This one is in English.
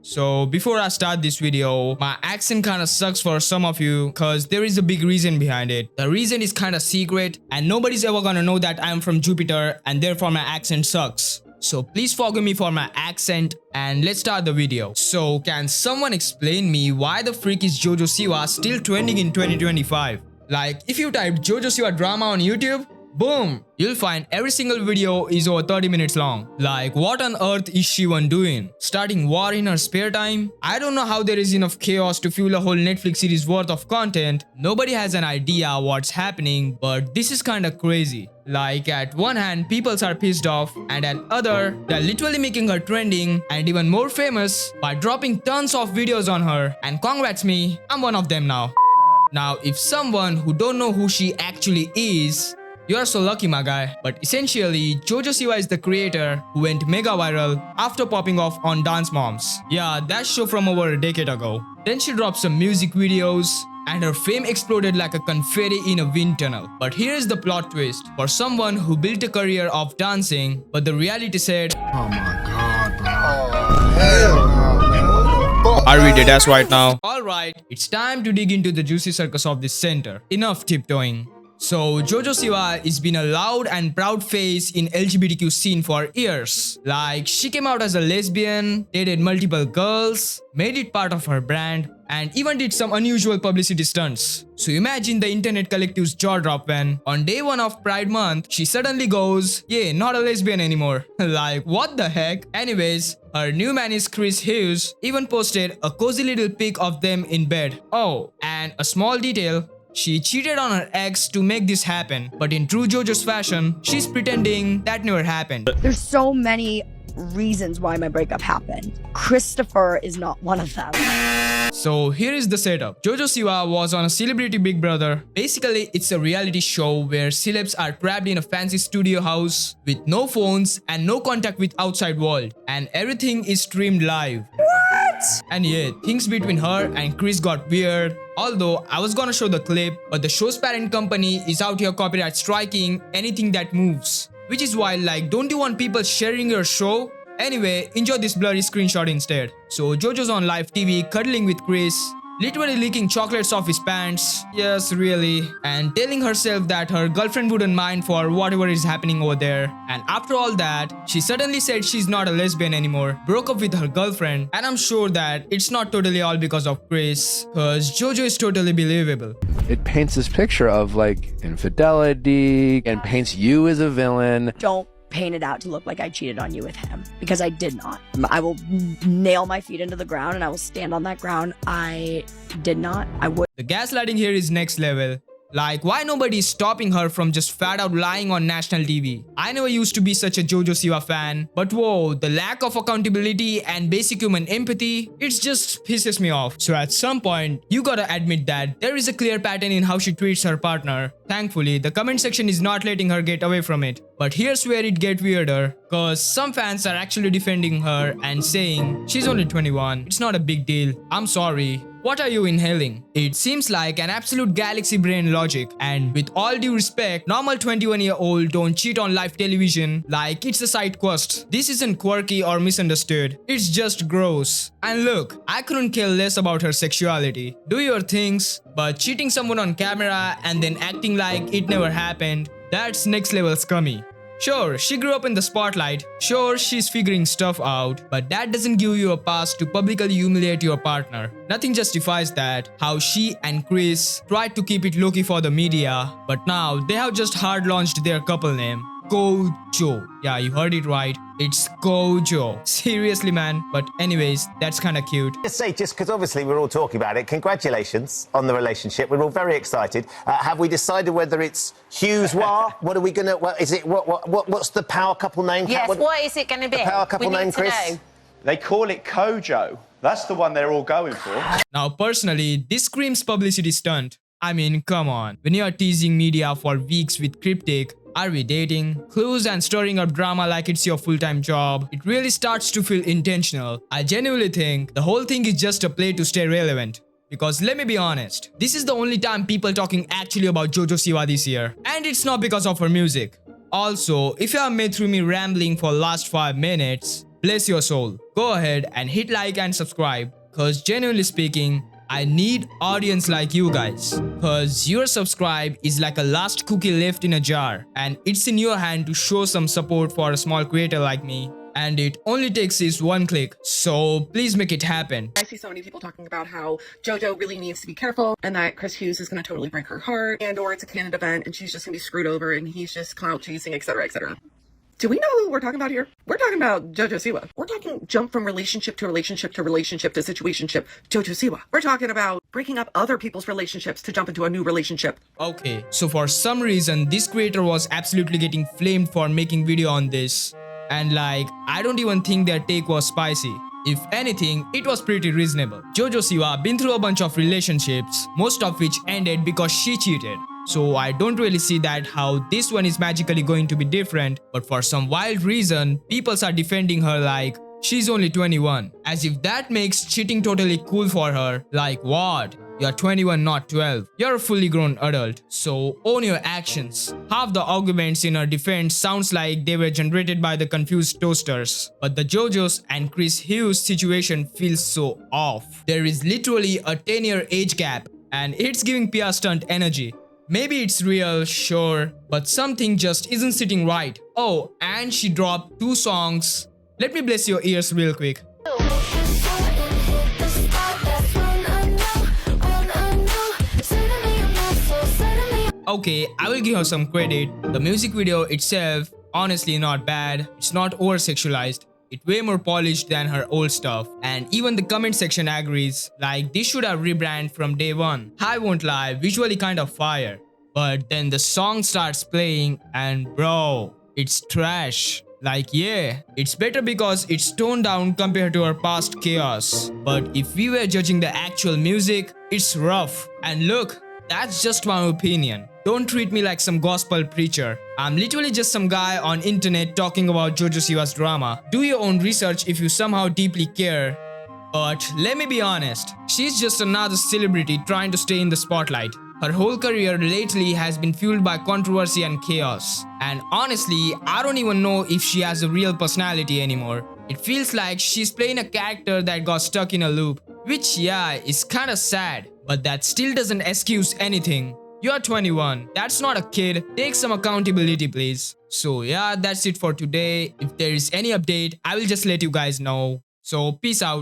So before I start this video, my accent kinda sucks for some of you cause there is a big reason behind it. The reason is kinda secret and nobody's ever gonna know that I'm from Jupiter and therefore my accent sucks. So please forgive me for my accent and let's start the video. So can someone explain me why the freak is Jojo Siwa still trending in 2025? Like if you type Jojo Siwa drama on YouTube, boom, you'll find every single video is over 30 minutes long. Like what on earth is she one doing? Starting war in her spare time? I don't know how there is enough chaos to fuel a whole Netflix series worth of content. Nobody has an idea what's happening, but this is kinda crazy. Like at one hand people are pissed off and at other they're literally making her trending and even more famous by dropping tons of videos on her, and congrats me, I'm one of them now. Now if someone who don't know who she actually is, you are so lucky my guy. But essentially, Jojo Siwa is the creator who went mega viral after popping off on Dance Moms. Yeah, that show from over a decade ago. Then she dropped some music videos and her fame exploded like a confetti in a wind tunnel. But here is the plot twist. For someone who built a career of dancing, but the reality said, oh my god, bro. Oh, hell no, man. I read it as right now. Alright, it's time to dig into the juicy circus of this center. Enough tiptoeing. So Jojo Siwa has been a loud and proud face in LGBTQ scene for years. Like she came out as a lesbian, dated multiple girls, made it part of her brand, and even did some unusual publicity stunts. So imagine the internet collective's jaw drop when, on day 1 of Pride Month, she suddenly goes, yeah, not a lesbian anymore. Like what the heck? Anyways, her new man is Chris Hughes even posted a cozy little pic of them in bed. Oh, and a small detail. She cheated on her ex to make this happen, but in true Jojo's fashion, she's pretending that never happened. There's so many reasons why my breakup happened. Christopher is not one of them. So here is the setup. Jojo Siwa was on a Celebrity Big Brother. Basically, it's a reality show where celebs are trapped in a fancy studio house with no phones and no contact with outside world, and everything is streamed live. What? And yeah, things between her and Chris got weird. Although I was gonna show the clip, but the show's parent company is out here copyright striking anything that moves. Which is why, like, don't you want people sharing your show? Anyway, enjoy this blurry screenshot instead. So Jojo's on live TV cuddling with Chris, literally licking chocolates off his pants. Yes, really. And telling herself that her girlfriend wouldn't mind for whatever is happening over there. And after all that, she suddenly said she's not a lesbian anymore, broke up with her girlfriend, and I'm sure that it's not totally all because of Chris, cause Jojo is totally believable. It paints this picture of like infidelity and paints you as a villain. Don't paint it out to look like I cheated on you with him, because I did not. I will nail my feet into the ground and I will stand on that ground. I did not. I would. The gaslighting here is next level. Like, why nobody is stopping her from just flat out lying on national TV? I never used to be such a Jojo Siwa fan, but whoa, the lack of accountability and basic human empathy, it just pisses me off. So at some point, you gotta admit that there is a clear pattern in how she treats her partner. Thankfully, the comment section is not letting her get away from it. But here's where it gets weirder, cause some fans are actually defending her and saying, she's only 21, it's not a big deal, I'm sorry. What are you inhaling? It seems like an absolute galaxy brain logic, and with all due respect, normal 21-year-old don't cheat on live television like it's a side quest. This isn't quirky or misunderstood, it's just gross. And look, I couldn't care less about her sexuality. Do your things, but cheating someone on camera and then acting like it never happened, that's next level scummy. Sure, she grew up in the spotlight, sure she's figuring stuff out, but that doesn't give you a pass to publicly humiliate your partner. Nothing justifies that, how she and Chris tried to keep it low-key for the media, but now they have just hard launched their couple name. Jojo. Yeah, you heard it right. It's Jojo. Seriously, man. But anyways, that's kind of cute. Just because obviously we're all talking about it, congratulations on the relationship. We're all very excited. Have we decided whether it's Hughes-Wa? What are we going to... Is it... What's the power couple name? Yes, what is it going to be? The power couple name, Chris? They call it Kojo. That's the one they're all going for. Now, personally, this screams publicity stunt. I mean, come on. When you are teasing media for weeks with cryptic, are we dating? Clues and stirring up drama like it's your full-time job. It really starts to feel intentional. I genuinely think the whole thing is just a play to stay relevant. Because let me be honest, this is the only time people talking actually about Jojo Siwa this year. And it's not because of her music. Also, if you have made through me rambling for last 5 minutes, bless your soul. Go ahead and hit like and subscribe. Cause genuinely speaking, I need audience like you guys. Cause your subscribe is like a last cookie left in a jar. And it's in your hand to show some support for a small creator like me. And it only takes this one click. So please make it happen. I see so many people talking about how Jojo really needs to be careful and that Chris Hughes is going to totally break her heart and or it's a candid event and she's just going to be screwed over and he's just clout chasing, etc., etc. Do we know who we're talking about here? We're talking about Jojo Siwa. We're talking jump from relationship to relationship to relationship to situationship. Jojo Siwa. We're talking about breaking up other people's relationships to jump into a new relationship. Okay, so for some reason, this creator was absolutely getting flamed for making video on this. And like, I don't even think their take was spicy. If anything, it was pretty reasonable. Jojo Siwa been through a bunch of relationships, most of which ended because she cheated. So I don't really see that how this one is magically going to be different, but for some wild reason, people are defending her like she's only 21. As if that makes cheating totally cool for her. Like what? You're 21, not 12. You're a fully grown adult, so own your actions. Half the arguments in her defense sounds like they were generated by the confused toasters. But the JoJo's and Chris Hughes situation feels so off. There is literally a 10-year age gap, and it's giving PR stunt energy. Maybe it's real, sure, but something just isn't sitting right. Oh, and she dropped 2 songs. Let me bless your ears real quick. Okay, I will give her some credit. The music video itself, honestly not bad. It's not over-sexualized. It's way more polished than her old stuff. And even the comment section agrees, like this should have rebranded from day one. I won't lie, visually kind of fire. But then the song starts playing and bro, it's trash. Like yeah, it's better because it's toned down compared to her past chaos. But if we were judging the actual music, it's rough. And look, that's just my opinion. Don't treat me like some gospel preacher. I'm literally just some guy on internet talking about Jojo Siwa's drama. Do your own research if you somehow deeply care. But let me be honest, she's just another celebrity trying to stay in the spotlight. Her whole career lately has been fueled by controversy and chaos. And honestly, I don't even know if she has a real personality anymore. It feels like she's playing a character that got stuck in a loop. Which yeah, is kinda sad. But that still doesn't excuse anything. You're 21, that's not a kid. Take some accountability please. So yeah, that's it for today. If there is any update, I will just let you guys know. So peace out.